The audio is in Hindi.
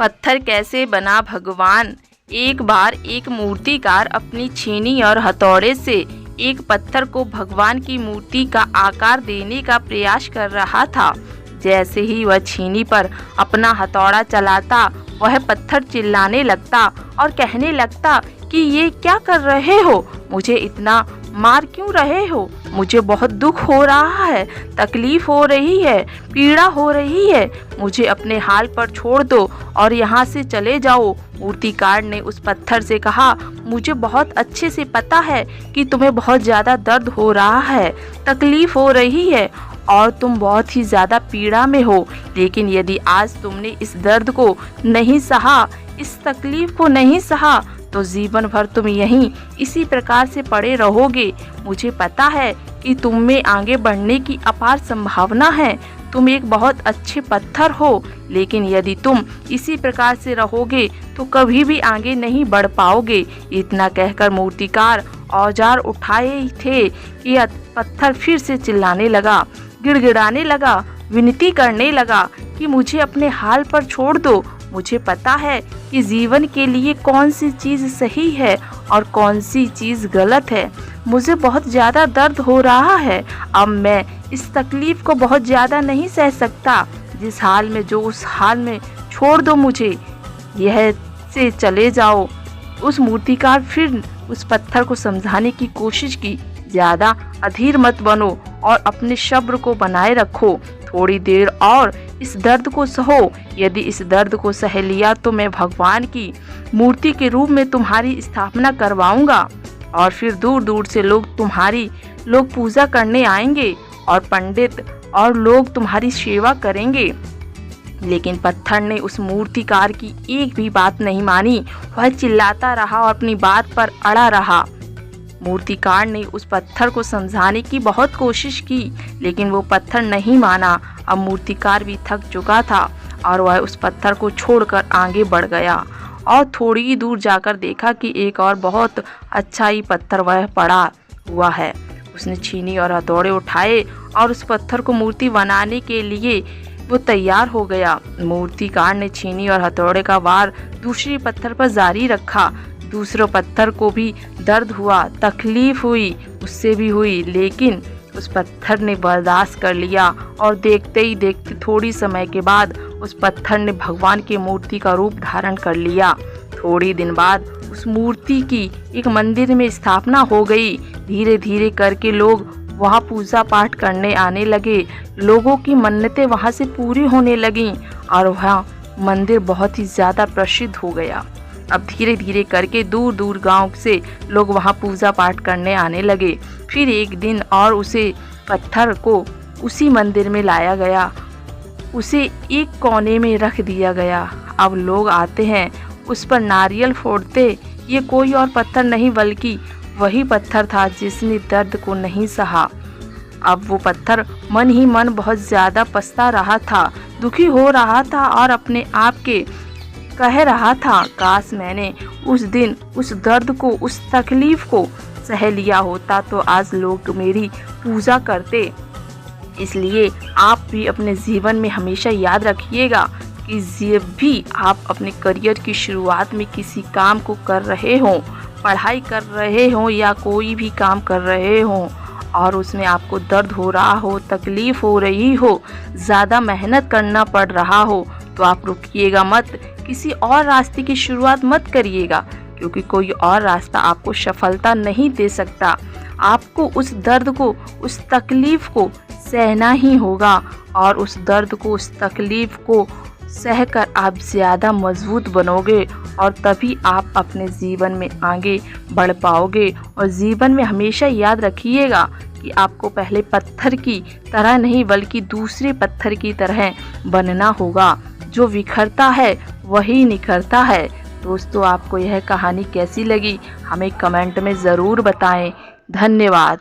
पत्थर कैसे बना भगवान। एक बार एक मूर्तिकार अपनी छीनी और हथौड़े से एक पत्थर को भगवान की मूर्ति का आकार देने का प्रयास कर रहा था। जैसे ही वह छीनी पर अपना हथौड़ा चलाता, वह पत्थर चिल्लाने लगता और कहने लगता कि ये क्या कर रहे हो, मुझे इतना मार क्यों रहे हो, मुझे बहुत दुख हो रहा है, तकलीफ हो रही है, पीड़ा हो रही है, मुझे अपने हाल पर छोड़ दो और यहाँ से चले जाओ। मूर्तिकार ने उस पत्थर से कहा, मुझे बहुत अच्छे से पता है कि तुम्हें बहुत ज़्यादा दर्द हो रहा है, तकलीफ हो रही है और तुम बहुत ही ज़्यादा पीड़ा में हो, लेकिन यदि आज तुमने इस दर्द को नहीं सहा, इस तकलीफ को नहीं सहा, तो जीवन भर तुम यहीं इसी प्रकार से पड़े रहोगे। मुझे पता है कि तुम में आगे बढ़ने की अपार संभावना है, तुम एक बहुत अच्छे पत्थर हो, लेकिन यदि तुम इसी प्रकार से रहोगे तो कभी भी आगे नहीं बढ़ पाओगे। इतना कहकर मूर्तिकार औजार उठाए थे कि पत्थर फिर से चिल्लाने लगा, गिड़गिड़ाने लगा, विनती करने लगा कि मुझे अपने हाल पर छोड़ दो। मुझे पता है कि जीवन के लिए कौन सी चीज़ सही है और कौन सी चीज़ गलत है। मुझे बहुत ज़्यादा दर्द हो रहा है, अब मैं इस तकलीफ़ को बहुत ज़्यादा नहीं सह सकता। जिस हाल में जो उस हाल में छोड़ दो मुझे, यह से चले जाओ। उस मूर्तिकार फिर उस पत्थर को समझाने की कोशिश की, ज़्यादा अधीर मत बनो और अपने सब्र को बनाए रखो, थोड़ी देर और इस दर्द को सहो। यदि इस दर्द को सह लिया तो मैं भगवान की मूर्ति के रूप में तुम्हारी स्थापना करवाऊंगा और फिर दूर दूर से लोग पूजा करने आएंगे और पंडित और लोग तुम्हारी सेवा करेंगे। लेकिन पत्थर ने उस मूर्तिकार की एक भी बात नहीं मानी, वह चिल्लाता रहा और अपनी बात पर अड़ा रहा। मूर्तिकार ने उस पत्थर को समझाने की बहुत कोशिश की, लेकिन वो पत्थर नहीं माना। अब मूर्तिकार भी थक चुका था और वह उस पत्थर को छोड़कर आगे बढ़ गया और थोड़ी दूर जाकर देखा कि एक और बहुत अच्छा ही पत्थर वह पड़ा हुआ है। उसने छीनी और हथौड़े उठाए और उस पत्थर को मूर्ति बनाने के लिए वो तैयार हो गया। मूर्तिकार ने छीनी और हथौड़े का वार दूसरे पत्थर पर जारी रखा। दूसरे पत्थर को भी दर्द हुआ, तकलीफ हुई, उससे भी हुई, लेकिन उस पत्थर ने बर्दाश्त कर लिया और देखते ही देखते थोड़ी समय के बाद उस पत्थर ने भगवान की मूर्ति का रूप धारण कर लिया। थोड़ी दिन बाद उस मूर्ति की एक मंदिर में स्थापना हो गई। धीरे धीरे करके लोग वहाँ पूजा पाठ करने आने लगे, लोगों की मन्नतें वहाँ से पूरी होने लगीं और वह मंदिर बहुत ही ज़्यादा प्रसिद्ध हो गया। अब धीरे धीरे करके दूर दूर गांव से लोग वहां पूजा पाठ करने आने लगे। फिर एक दिन और उसे पत्थर को उसी मंदिर में लाया गया, उसे एक कोने में रख दिया गया। अब लोग आते हैं, उस पर नारियल फोड़ते। ये कोई और पत्थर नहीं बल्कि वही पत्थर था जिसने दर्द को नहीं सहा। अब वो पत्थर मन ही मन बहुत ज़्यादा पछता रहा था, दुखी हो रहा था और अपने आप के कह रहा था, काश मैंने उस दिन उस दर्द को, उस तकलीफ को सह लिया होता तो आज लोग मेरी पूजा करते। इसलिए आप भी अपने जीवन में हमेशा याद रखिएगा कि जब भी आप अपने करियर की शुरुआत में किसी काम को कर रहे हों, पढ़ाई कर रहे हों या कोई भी काम कर रहे हों और उसमें आपको दर्द हो रहा हो, तकलीफ़ हो रही हो, ज़्यादा मेहनत करना पड़ रहा हो, तो आप रुकिएगा मत, किसी और रास्ते की शुरुआत मत करिएगा, क्योंकि कोई और रास्ता आपको सफलता नहीं दे सकता। आपको उस दर्द को, उस तकलीफ़ को सहना ही होगा और उस दर्द को, उस तकलीफ़ को सहकर आप ज़्यादा मजबूत बनोगे और तभी आप अपने जीवन में आगे बढ़ पाओगे। और जीवन में हमेशा याद रखिएगा कि आपको पहले पत्थर की तरह नहीं बल्कि दूसरे पत्थर की तरह बनना होगा। जो बिखरता है वही निखरता है। दोस्तों, आपको यह कहानी कैसी लगी हमें कमेंट में ज़रूर बताएं। धन्यवाद।